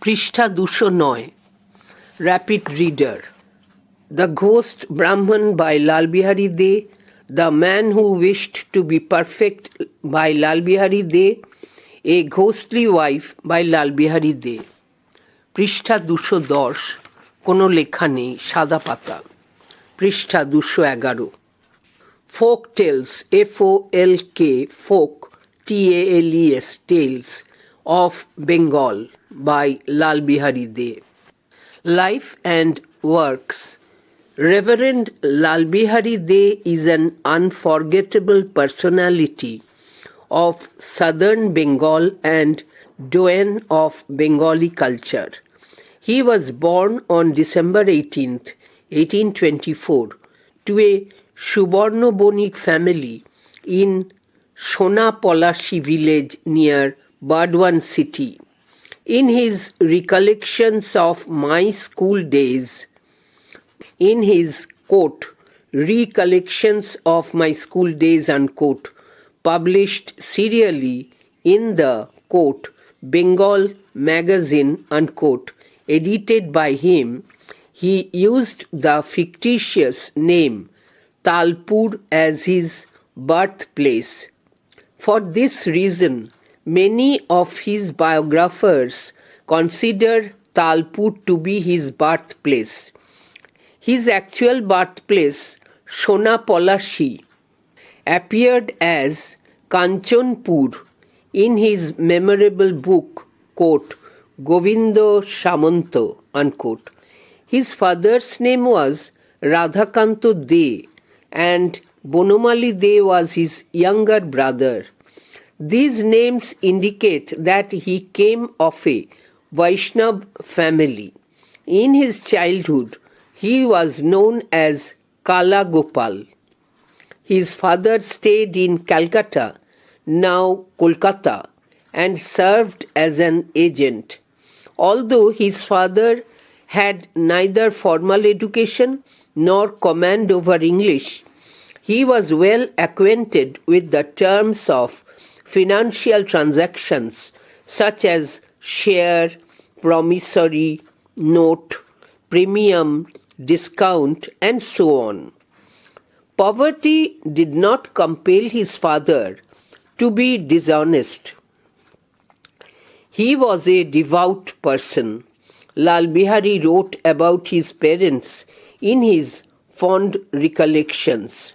পৃষ্ঠা 209 Rapid Reader The Ghost Brahman by Lal Bihari De, The Man Who Wished to Be Perfect by Lal Bihari De, A Ghostly Wife by Lal Bihari De. পৃষ্ঠা 210 কোনো লেখা নেই, সাদা পাতা। পৃষ্ঠা 211 Folk Tales, FOLK, Folk, TALES, Tales of Bengal by Lal Bihari De. Life and Works. Reverend Lal Bihari De is an unforgettable personality of southern Bengal and doyen of Bengali culture. He was born on December 18th, 1824, to a Subarnobonik family in Shonapolashi village near Burdwan city. In his recollections of my school days, in his quote, recollections of my school days unquote, published serially in the quote, Bengal magazine unquote, edited by him, he used the fictitious name Talpur as his birthplace. For this reason, many of his biographers consider Talpur to be his birthplace. His actual birthplace, Shonapolashi, appeared as Kanchanpur in his memorable book, quote, Govindo Samanto, unquote. His father's name was Radhakanto De, and Bonomali De was his younger brother. These names indicate that he came of a Vaishnav family. In his childhood, he was known as Kala Gopal. His father stayed in Calcutta, now Kolkata, and served as an agent. Although his father had neither formal education nor command over English, he was well acquainted with the terms of financial transactions such as share, promissory, note, premium, discount, and so on. Poverty did not compel his father to be dishonest. He was a devout person. Lal Bihari wrote about his parents in his fond recollections.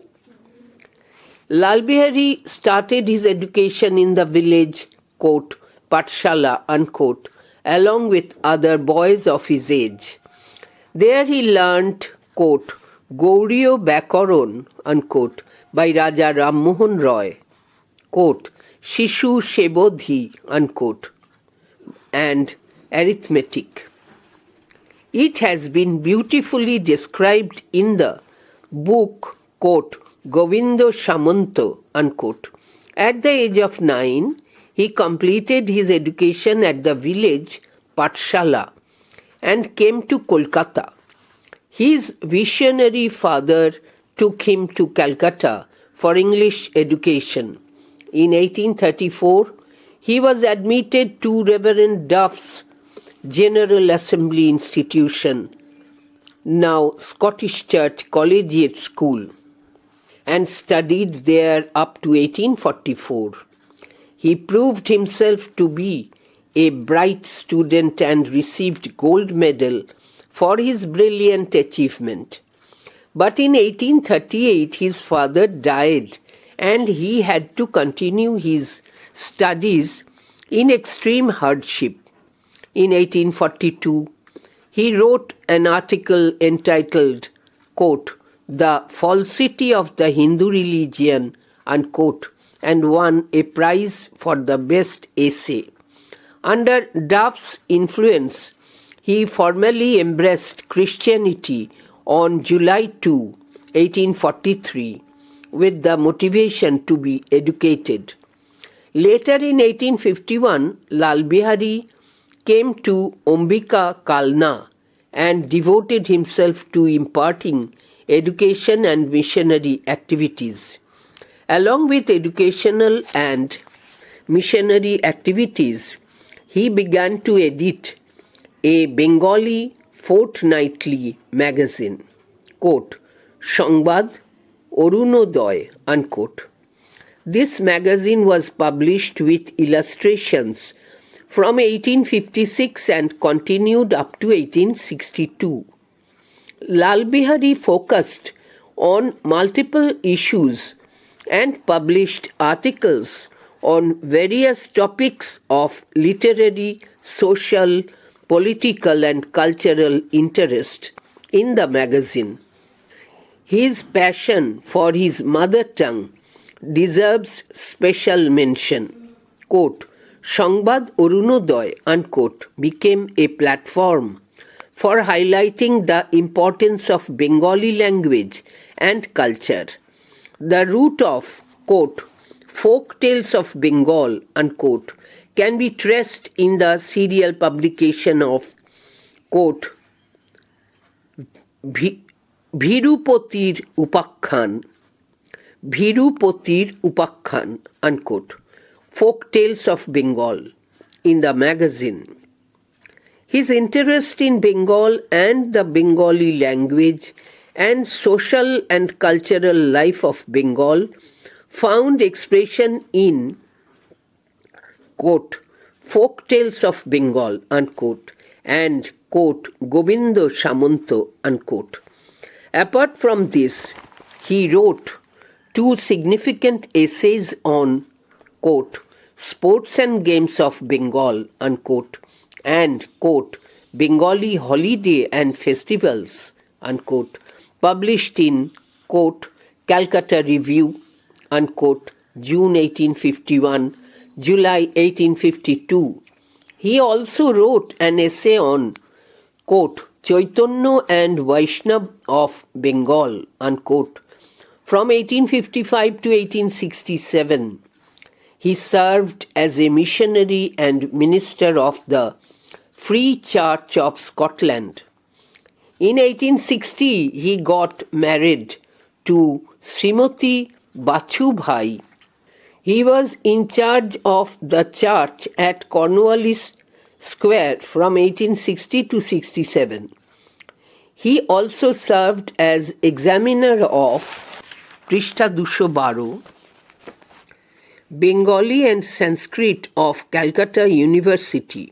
Lal Bihari started his education in the village, quote, Patshala, unquote, along with other boys of his age. There he learnt, quote, Gauriyo Bakaron, unquote, by Raja Ram Mohan Roy, quote, Shishu Shebodhi, unquote, and arithmetic. It has been beautifully described in the book, quote, Govindo Samanto, unquote. At the age of 9, he completed his education at the village Patshala and came to Kolkata. His visionary father took him to Calcutta for English education. In 1834, he was admitted to Reverend Duff's General Assembly Institution, now Scottish Church Collegiate School, and studied there up to 1844. He proved himself to be a bright student and received gold medal for his brilliant achievement. But in 1838 his father died and he had to continue his studies in extreme hardship. In 1842, he wrote an article entitled, quote, The Falsity of the Hindu Religion, unquote, and won a prize for the best essay. Under Duff's influence, he formally embraced Christianity on July 2, 1843, with the motivation to be educated. Later in 1851, Lal Bihari came to Ambika Kalna and devoted himself to imparting education and missionary activities. Along with educational and missionary activities, he began to edit a Bengali fortnightly magazine, quote, Sangbad Orunodoy, unquote. This magazine was published with illustrations from 1856 and continued up to 1862. Lal Bihari focused on multiple issues and published articles on various topics of literary, social, political and cultural interest in the magazine. His passion for his mother tongue deserves special mention. Quote, Sangbad Orunodoy, unquote, became a platform for highlighting the importance of Bengali language and culture. The root of, quote, folk tales of Bengal, unquote, can be traced in the serial publication of, quote, Bhirupotir Upakhan, unquote, folk tales of Bengal in the magazine. His interest in Bengal and the Bengali language and social and cultural life of Bengal found expression in, quote, folk tales of Bengal, unquote, and, quote, Gobindo Samanto, unquote. Apart from this, he wrote 2 significant essays on, quote, sports and games of Bengal, unquote, and, quote, Bengali holiday and festivals, unquote, published in, quote, Calcutta Review, unquote, June 1851, July 1852. He also wrote an essay on, quote, Chaitanya and Vaishnav of Bengal, unquote, from 1855 to 1867. He served as a missionary and minister of the Free Church of Scotland. In 1860, he got married to Srimati Bachubhai. He was in charge of the church at Cornwallis Square from 1860 to 67. He also served as examiner of Prishta 212, Bengali and Sanskrit of Calcutta University.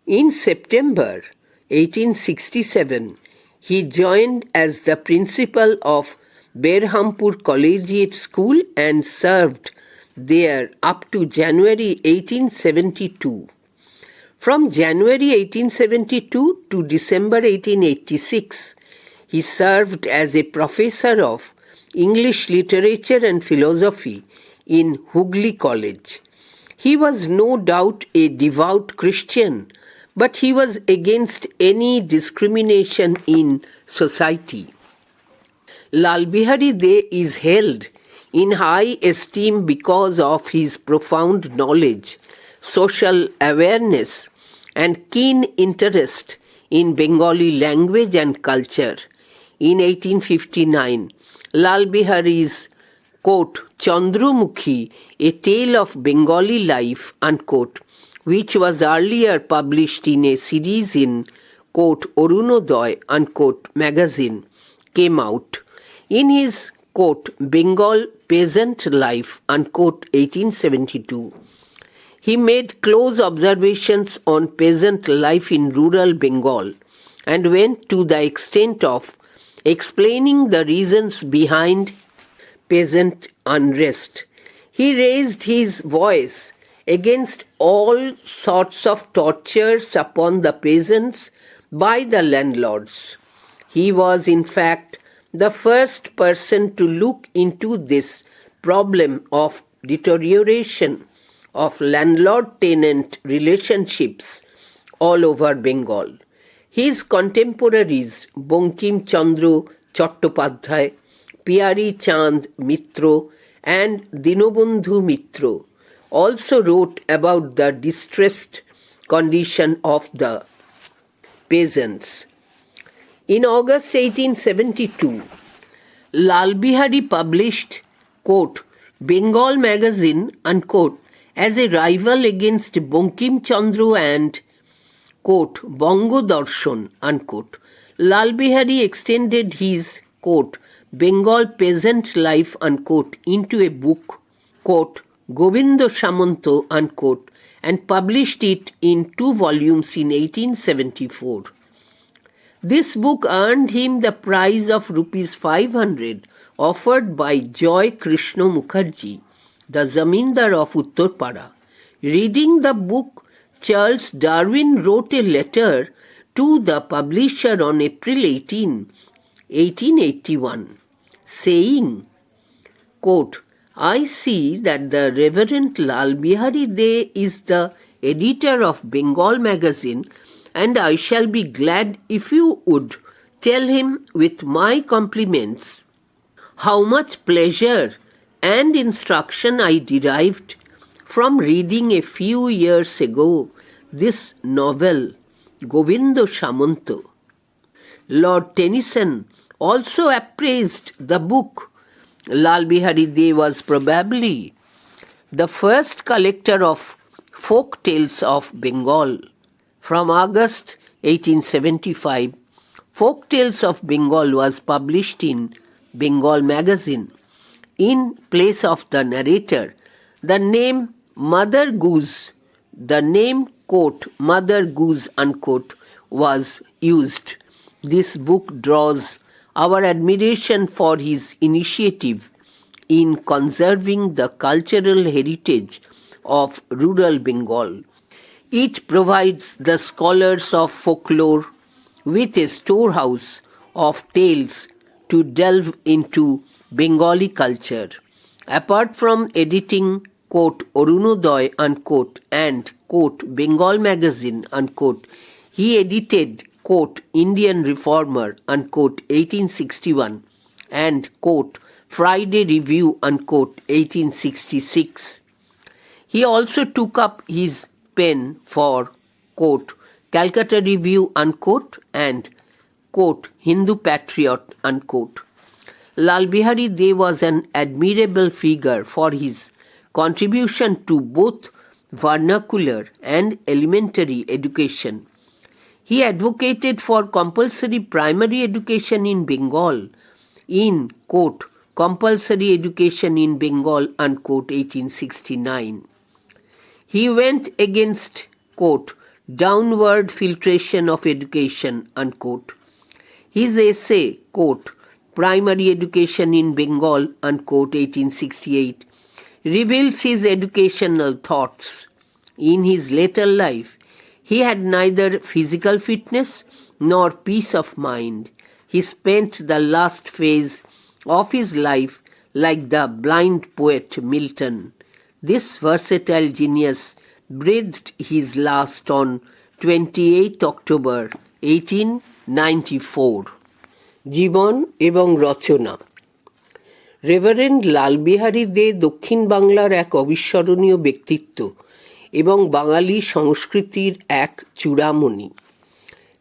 In September 1867, he joined as the principal of Berhampur Collegiate School and served there up to January 1872. From January 1872 to December 1886, he served as a professor of English literature and philosophy in Hooghly College. He was no doubt a devout Christian, but he was against any discrimination in society. Lal Bihari De is held in high esteem because of his profound knowledge, social awareness, and keen interest in Bengali language and culture. In 1859, Lal Bihari's, quote, Chandramukhi, a tale of Bengali life, unquote, which was earlier published in a series in, quote, Orunodoy, unquote, magazine, came out. In his, quote, Bengal Peasant Life, unquote, 1872, he made close observations on peasant life in rural Bengal and went to the extent of explaining the reasons behind peasant unrest. He raised his voice against all sorts of tortures upon the peasants by the landlords. He was, in fact, the first person to look into this problem of deterioration of landlord-tenant relationships all over Bengal. His contemporaries, Bankim Chandra Chattopadhyay, Pyari Chand Mitra, and Dinobandhu Mitra, also wrote about the distressed condition of the peasants. In August 1872, Lal Bihari published, quote, Bengal magazine, unquote, as a rival against Bankim Chandra and, quote, Bongo Darshan, unquote. Lal Bihari extended his, quote, Bengal peasant life, unquote, into a book, quote, Govindo Samanto, unquote, and published it in 2 volumes in 1874. This book earned him the prize of rupees 500 offered by Joy Krishna Mukherjee, the Zamindar of Uttarpara. Reading the book, Charles Darwin wrote a letter to the publisher on April 18, 1881, saying, quote, I see that the Reverend Lal Bihari De is the editor of Bengal magazine, and I shall be glad if you would tell him with my compliments how much pleasure and instruction I derived from reading a few years ago this novel, Govindo Samanto. Lord Tennyson also appraised the book. Lal Bihari De was probably the first collector of folk tales of Bengal. From August 1875, Folk Tales of Bengal was published in Bengal magazine. In place of the narrator, the name Mother Goose, quote, Mother Goose, unquote, was used. This book draws our admiration for his initiative in conserving the cultural heritage of rural Bengal. It provides the scholars of folklore with a storehouse of tales to delve into Bengali culture. Apart from editing, quote, Arunodoy, unquote, and, quote, Bengal magazine, unquote, he edited, quote, Indian Reformer, unquote, 1861, and, quote, Friday Review, unquote, 1866. He also took up his pen for, quote, Calcutta Review, unquote, and, quote, Hindu Patriot, unquote. Lal Bihari De was an admirable figure for his contribution to both vernacular and elementary education. He advocated for compulsory primary education in Bengal in, quote, Compulsory Education in Bengal, unquote, 1869. He went against, quote, downward filtration of education, unquote. His essay, quote, Primary Education in Bengal, unquote, 1868, reveals his educational thoughts. In his later life, he had neither physical fitness nor peace of mind. He spent the last phase of his life like the blind poet Milton. This versatile genius breathed his last on 28 October 1894. জীবন এবং রচনা। Reverend লাল বিহারী দে দক্ষিণ বাংলার এক অবিস্মরণীয় ব্যক্তিত্ব এবং বাঙালি সংস্কৃতির এক চূড়ামণি।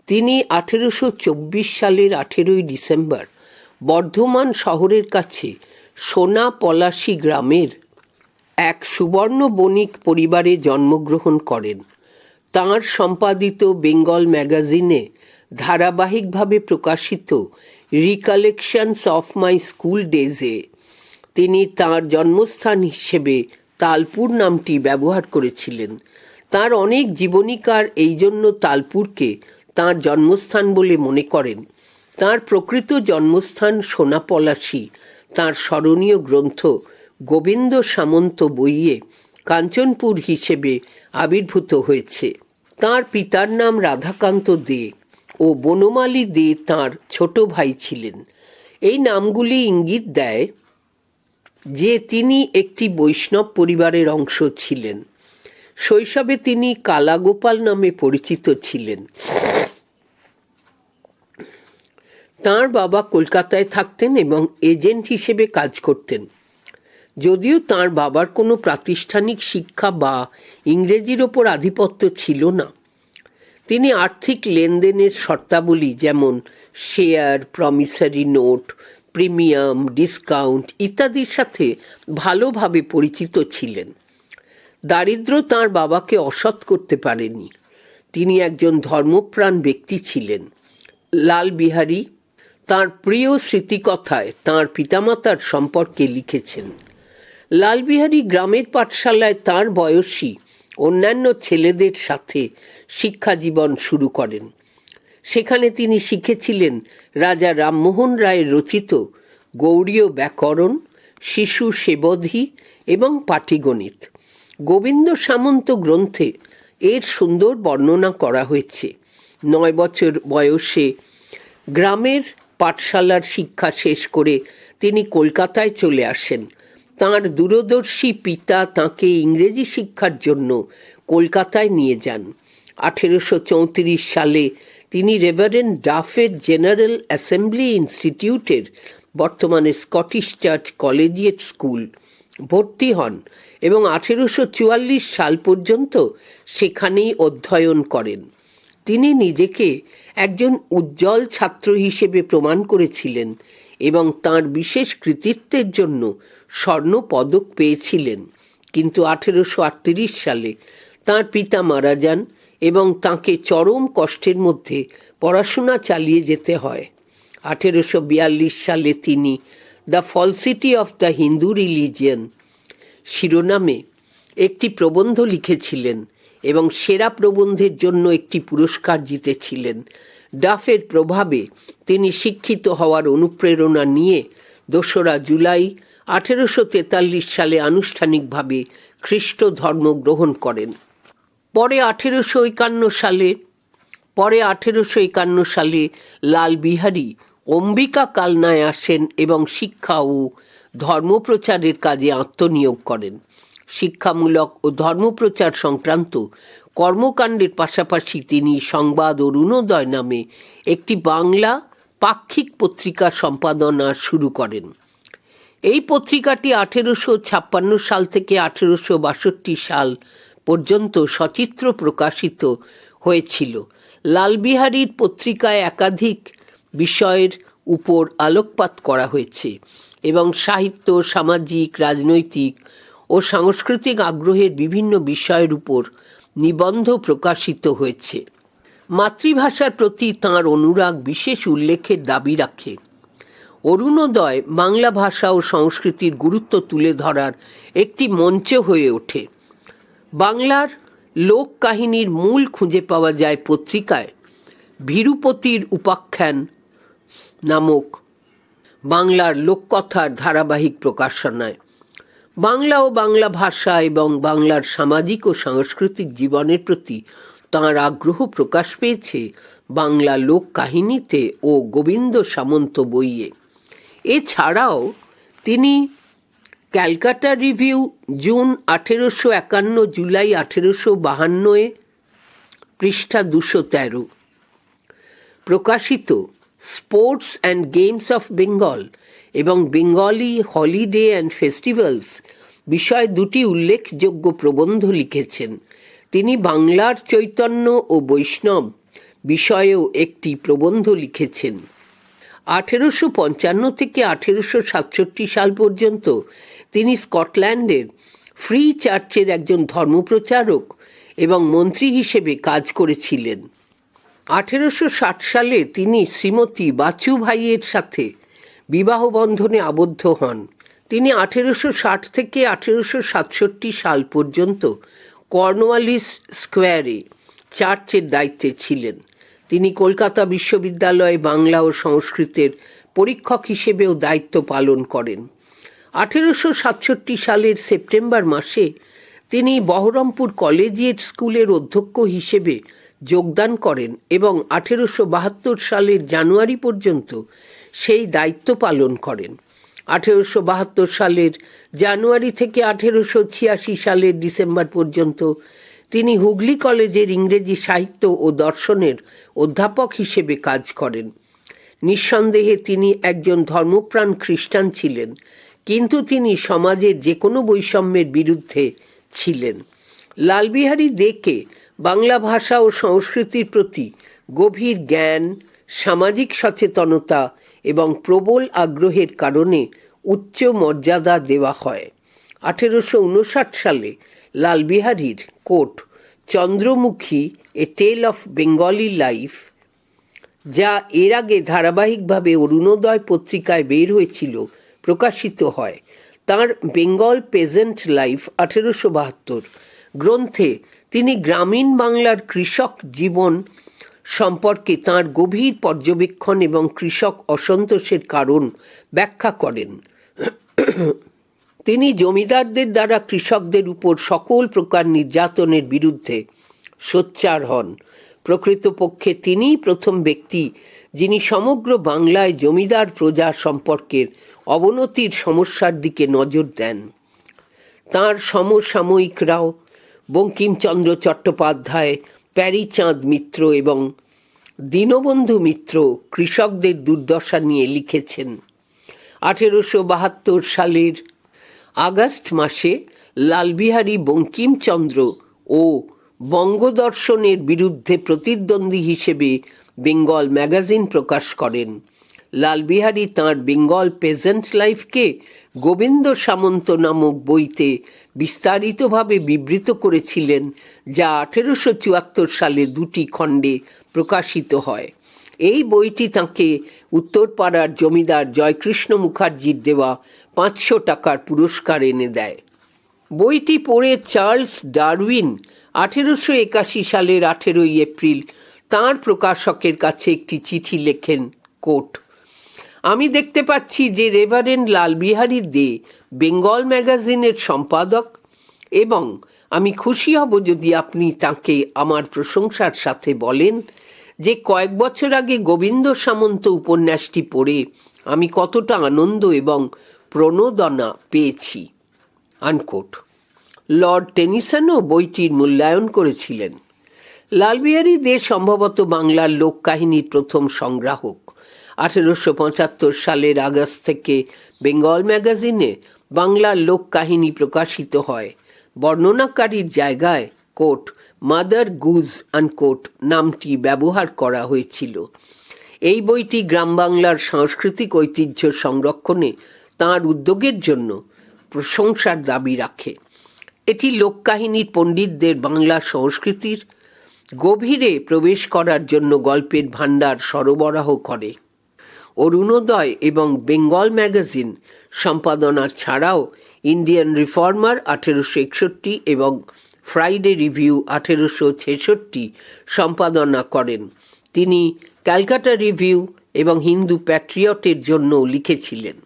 তিনি 1824 সালের 18 ডিসেম্বর বর্ধমান শহরের কাছে সোনা পলাশী গ্রামের এক সুবর্ণ বণিক পরিবারে জন্মগ্রহণ করেন। তাঁর সম্পাদিত বেঙ্গল ম্যাগাজিনে ধারাবাহিকভাবে প্রকাশিত রিকালেকশনস অফ মাই স্কুল ডেজে তিনি তাঁর জন্মস্থান হিসেবে তালপুর নামটি ব্যবহার করেছিলেন। তাঁর অনেক জীবনীকার এই জন্য তালপুরকে তাঁর জন্মস্থান বলে মনে করেন। তাঁর প্রকৃত জন্মস্থান সোনাপলাশী তাঁর স্মরণীয় গ্রন্থ গোবিন্দ সামন্ত বইয়ে কাঞ্চনপুর হিসেবে আবির্ভূত হয়েছে। তাঁর পিতার নাম রাধাকান্ত দে ও বনমালী দে তাঁর ছোট ভাই ছিলেন। এই নামগুলি ইঙ্গিত দেয় যে তিনি একটি বৈষ্ণব পরিবারের অংশ ছিলেন। শৈশবে তিনি কালাগোপাল নামে পরিচিত ছিলেন। তাঁর বাবা কলকাতায় থাকতেন এবং এজেন্ট হিসেবে কাজ করতেন। যদিও তাঁর বাবার কোনো প্রাতিষ্ঠানিক শিক্ষা বা ইংরেজির ওপর আধিপত্য ছিল না, তিনি আর্থিক লেনদেনের শর্তাবলী যেমন শেয়ার, প্রমিসারি নোট, প্রিমিয়াম, ডিসকাউন্ট ইত্যাদির সাথে ভালোভাবে পরিচিত ছিলেন। দারিদ্র্য তাঁর বাবাকে অসৎ করতে পারেনি। তিনি একজন ধর্মপ্রাণ ব্যক্তি ছিলেন। লালবিহারী তাঁর প্রিয় স্মৃতিকথায় তাঁর পিতামাতার সম্পর্কে লিখেছেন। লালবিহারী গ্রামের পাঠশালায় তাঁর বয়সী অন্যান্য ছেলেদের সাথে শিক্ষাজীবন শুরু করেন। সেখানে তিনি শিখেছিলেন রাজা রামমোহন রায়ের রচিত গৌড়ীয় ব্যাকরণ, শিশু সেবধি এবং পাটিগণিত। গোবিন্দ সামন্ত গ্রন্থে এর সুন্দর বর্ণনা করা হয়েছে। 9 বছর বয়সে গ্রামের পাঠশালার শিক্ষা শেষ করে তিনি কলকাতায় চলে আসেন। তাঁর দূরদর্শী পিতা তাঁকে ইংরেজি শিক্ষার জন্য কলকাতায় নিয়ে যান। 1834 সালে তিনি রেভারেন্ড ডাফের জেনারেল অ্যাসেম্বলি ইনস্টিটিউটের, বর্তমানে স্কটিশ চার্চ কলেজিয়েট স্কুল, ভর্তি হন এবং 1844 সাল পর্যন্ত সেখানেই অধ্যয়ন করেন। তিনি নিজেকে একজন উজ্জ্বল ছাত্র হিসেবে প্রমাণ করেছিলেন এবং তাঁর বিশেষ কৃতিত্বের জন্য স্বর্ণ পদক পেয়েছিলেন। কিন্তু 1838 সালে তাঁর পিতা মারা যান এবং তাঁকে চরম কষ্টের মধ্যে পড়াশোনা চালিয়ে যেতে হয়। 1842 সালে তিনি the falsity of the Hindu religion শিরোনামে একটি প্রবন্ধ লিখেছিলেন এবং সেরা প্রবন্ধের জন্য একটি পুরস্কার জিতেছিলেন। ডাফের প্রভাবে তিনি শিক্ষিত হওয়ার অনুপ্রেরণা নিয়ে 2 জুলাই 1843 সালে আনুষ্ঠানিকভাবে খ্রিস্ট ধর্ম গ্রহণ করেন। পরে 1851 সালে লালবিহারী অম্বিকা কালনায় আসেন এবং শিক্ষা ও ধর্মপ্রচারের কাজে আত্মনিয়োগ করেন। শিক্ষামূলক ও ধর্মপ্রচার সংক্রান্ত কর্মকাণ্ডের পাশাপাশি তিনি সংবাদ অরুণোদয় নামে একটি বাংলা পাক্ষিক পত্রিকা সম্পাদনা শুরু করেন। এই পত্রিকাটি 1856 সাল থেকে 1862 সাল পর্যন্ত সচিত্র প্রকাশিত হয়েছিল। লালবিহারীর পত্রিকায় একাধিক বিষয়ের উপর আলোকপাত করা হয়েছে এবং সাহিত্য, সামাজিক, রাজনৈতিক ও সাংস্কৃতিক আগ্রহের বিভিন্ন বিষয়ের উপর নিবন্ধ প্রকাশিত হয়েছে। মাতৃভাষার প্রতি তাঁর অনুরাগ বিশেষ উল্লেখের দাবি রাখে। অরুণোদয় বাংলা ভাষা ও সংস্কৃতির গুরুত্ব তুলে ধরার একটি মঞ্চ হয়ে ওঠে। বাংলার লোক কাহিনীর মূল খুঁজে পাওয়া যায় পত্রিকায় ভীরুপতির উপাখ্যান নামক বাংলার লোককথার ধারাবাহিক প্রকাশনায়। বাংলা ও বাংলা ভাষা এবং বাংলার সামাজিক ও সাংস্কৃতিক জীবনের প্রতি তাঁর আগ্রহ প্রকাশ পেয়েছে বাংলা লোক কাহিনীতে ও গোবিন্দ সামন্ত বইয়ে। এছাড়াও তিনি ক্যালকাটা রিভিউ জুন 1851, জুলাই 1852 পৃষ্ঠা 213 প্রকাশিত sports and games of Bengal এবং বেঙ্গলি হলিডে অ্যান্ড ফেস্টিভ্যালস বিষয়ে 2টি উল্লেখযোগ্য প্রবন্ধ লিখেছেন। তিনি বাংলার চৈতন্য ও বৈষ্ণব বিষয়েও একটি প্রবন্ধ লিখেছেন। 1855 থেকে 1867 সাল পর্যন্ত তিনি স্কটল্যান্ডের ফ্রি চার্চের একজন ধর্মপ্রচারক এবং মন্ত্রী হিসেবে কাজ করেছিলেন। 1860 সালে তিনি শ্রীমতী বাচু ভাইয়ের সাথে বিবাহ বন্ধনে আবদ্ধ হন। তিনি 1860 থেকে 1867 সাল পর্যন্ত কর্নওয়ালিস স্কোয়ারে চার্চের দায়িত্বে ছিলেন। তিনি কলকাতা বিশ্ববিদ্যালয়ে বাংলা ও সংস্কৃতের পরীক্ষক হিসেবেও দায়িত্ব পালন করেন। 1867 সালের সেপ্টেম্বর মাসে তিনি বহরমপুর কলেজিয়েট স্কুলের অধ্যক্ষ হিসেবে যোগদান করেন এবং 1872 সালের জানুয়ারি পর্যন্ত সেই দায়িত্ব পালন করেন। 1872 সালের জানুয়ারি থেকে 1886 সালের ডিসেম্বর পর্যন্ত তিনি হুগলি কলেজের ইংরেজি সাহিত্য ও দর্শনের অধ্যাপক হিসেবে কাজ করেন। নিঃসন্দেহে তিনি একজন ধর্মপ্রাণ খ্রিস্টান ছিলেন, কিন্তু তিনি সমাজের যে কোনো বৈষম্যের বিরুদ্ধে ছিলেন। লালবিহারী দেকে বাংলা ভাষা ও সংস্কৃতির প্রতি গভীর জ্ঞান, সামাজিক সচেতনতা এবং প্রবল আগ্রহের কারণে উচ্চ মর্যাদা দেওয়া হয়। 1859 সালে লালবিহারীর কোট Chandramukhi a tale of Bengali life, যা এর আগে ধারাবাহিকভাবে অরুণোদয় পত্রিকায় বের হয়েছিল, প্রকাশিত হয়। তাঁর বেঙ্গল পেজেন্ট লাইফ 1872 গ্রন্থে তিনি গ্রামীণ বাংলার কৃষক জীবন সম্পর্কে তাঁর গভীর পর্যবেক্ষণ এবং কৃষক অসন্তোষের কারণ ব্যাখ্যা করেন। তিনি জমিদারদের দ্বারা কৃষকদের উপর সকল প্রকার নির্যাতনের বিরুদ্ধে সোচ্চার হন। প্রকৃতপক্ষে তিনিই প্রথম ব্যক্তি যিনি সমগ্র বাংলায় জমিদার প্রজা সম্পর্কের অবনতির সমস্যার দিকে নজর দেন। তাঁর সমসাময়িকরাও বঙ্কিমচন্দ্র চট্টোপাধ্যায়, প্যারীচাঁদ মিত্র এবং দীনবন্ধু মিত্র কৃষকদের দুর্দশা নিয়ে লিখেছেন। 1872 সালের আগস্ট মাসে লালবিহারী বঙ্কিমচন্দ্র ও বঙ্গদর্শনের বিরুদ্ধে প্রতিদ্বন্দ্বী হিসেবে বেঙ্গল ম্যাগাজিন প্রকাশ করেন। লালবিহারী তাঁর বেঙ্গল পেজেন্ট লাইফকে গোবিন্দ সামন্ত নামক বইতে বিস্তারিতভাবে বিবৃত করেছিলেন, যা 1874 সালে 2টি খণ্ডে প্রকাশিত হয়। এই বইটি তাঁকে উত্তরপাড়ার জমিদার জয়কৃষ্ণ মুখার্জির দেওয়া 500 টাকার পুরস্কার এনে দেয়। বইটি পড়ে চার্লস ডারউইন 1881 সালের 18 এপ্রিল তাঁর প্রকাশকের কাছে একটি চিঠি লেখেন, কোট, আমি দেখতে পাচ্ছি যে রেভারেন্ড লালবিহারী দে বেঙ্গল ম্যাগাজিনের সম্পাদক, এবং আমি খুশি হব যদি আপনি তাঁকে আমার প্রশংসার সাথে বলেন যে কয়েক বছর আগে গোবিন্দ সামন্ত উপন্যাসটি পড়ে আমি কতটা আনন্দ এবং প্রণোদনা পেয়েছি, আনকোট। লর্ড টেনিসনও বইটির মূল্যায়ন করেছিলেন। লালবিহারী দে সম্ভবত বাংলার লোককাহিনীর প্রথম সংগ্রাহক। 1875 সালের আগস্ট থেকে বেঙ্গল ম্যাগাজিনে বাংলার লোককাহিনী প্রকাশিত হয়। বর্ণনাকারীর জায়গায়, কোট, মাদার গুজ, আনকোট নামটি ব্যবহার করা হয়েছিল। এই বইটি গ্রাম বাংলার সাংস্কৃতিক ঐতিহ্য সংরক্ষণে তাঁর উদ্যোগের জন্য প্রশংসার দাবি রাখে। এটি লোককাহিনীর পণ্ডিতদের বাংলা সংস্কৃতির গভীরে প্রবেশ করার জন্য গল্পের ভাণ্ডার সরবরাহ করে। অরুণোদয় এবং বেঙ্গল ম্যাগাজিন সম্পাদনা ছাড়াও ইন্ডিয়ান রিফর্মার 1861 এবং ফ্রাইডে রিভিউ 1866 সম্পাদনা করেন। তিনি ক্যালকাটা রিভিউ এবং হিন্দু প্যাট্রিয়টের জন্যও লিখেছিলেন।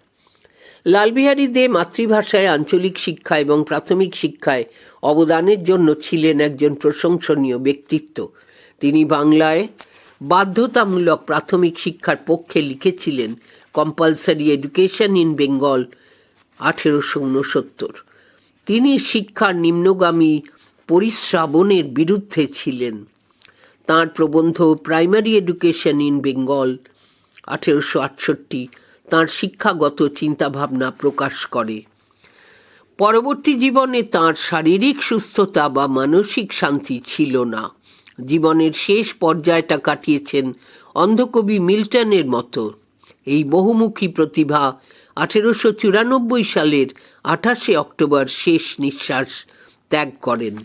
লালবিহারী দে মাতৃভাষায় আঞ্চলিক শিক্ষা এবং প্রাথমিক শিক্ষায় অবদানের জন্য ছিলেন একজন প্রশংসনীয় ব্যক্তিত্ব। তিনি বাংলায় বাধ্যতামূলক প্রাথমিক শিক্ষার পক্ষে লিখেছিলেন কম্পালসারি এডুকেশন ইন বেঙ্গল 1869। তিনি শিক্ষার নিম্নগামী পরিশ্রাবণের বিরুদ্ধে ছিলেন। তাঁর প্রবন্ধ প্রাইমারি এডুকেশন ইন বেঙ্গল 1868 তাঁর শিক্ষাগত চিন্তাভাবনা প্রকাশ করে। পরবর্তী জীবনে তাঁর শারীরিক সুস্থতা বা মানসিক শান্তি ছিল না। জীবনের শেষ পর্যায়টা কাটিয়েছেন অন্ধকবি মিল্টনের মতো। এই বহুমুখী প্রতিভা 1894 সালের 28 অক্টোবর শেষ নিঃশ্বাস ত্যাগ করেন।